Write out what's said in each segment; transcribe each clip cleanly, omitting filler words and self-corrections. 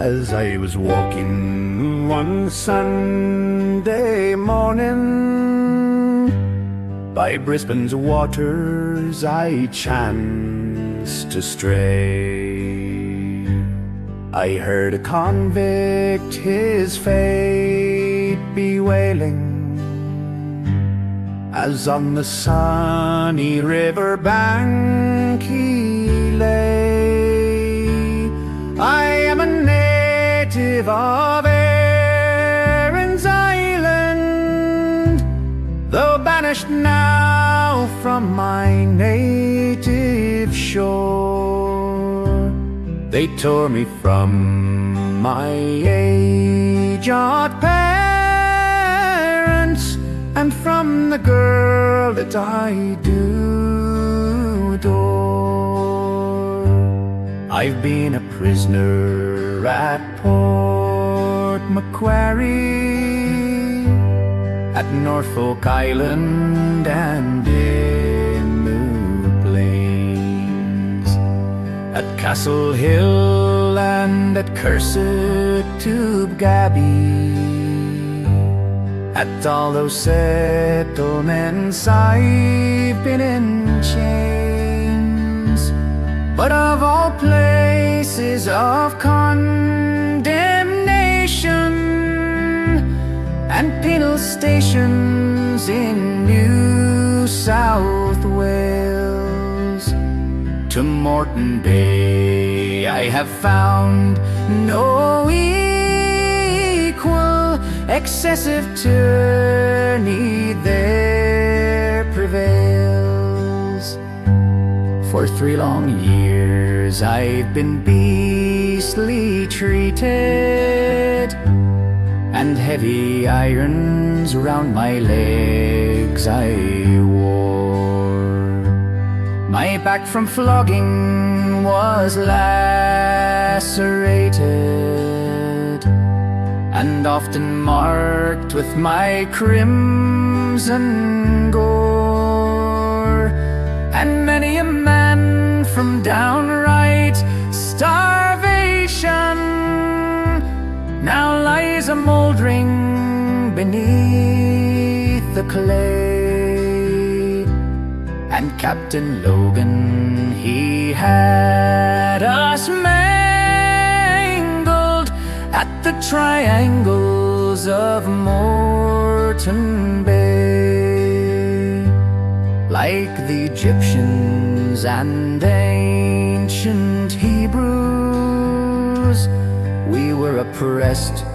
As I was walking one Sunday morning by Brisbane's waters, I chanced to stray. I heard a convict his fate bewailing, as on the sunny river bank he lay. I am a native of Erin's Island, though banished now from my native shore. They tore me from my aged parents, and from the girl that I do adore. I've been a prisoner at Port Macquarie, at Norfolk Island and in New Plains, at Castle Hill and at Cursed Tube Gabby, at all those settlements I've been in chains. But of all places of condemnation and penal stations in New South Wales, to Moreton Bay I have found no equal. Excessive tyranny there prevails. For 3 long years I've been beastly treated, and heavy irons round my legs I wore. My back from flogging was lacerated, and often marked with my crimson gore. And many a man from downright starvation now lies a mouldering beneath the clay. And Captain Logan, he had us mangled at the triangles of Moreton Bay. Like the Egyptians and ancient Hebrews, we were oppressed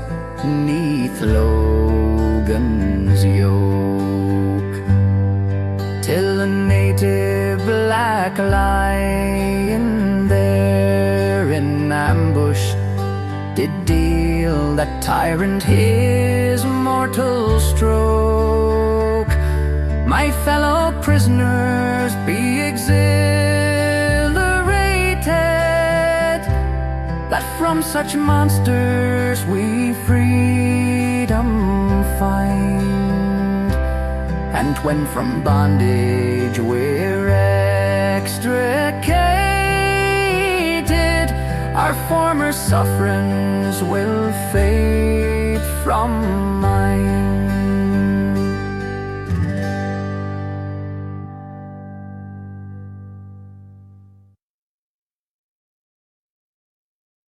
'neath Logan's yoke, till a native black lion there in ambush did deal that tyrant his mortal stroke. My fellow prisoners, be exhilarated, that from such monsters we freedom find. And when from bondage we're extricated, our former sufferings will fade from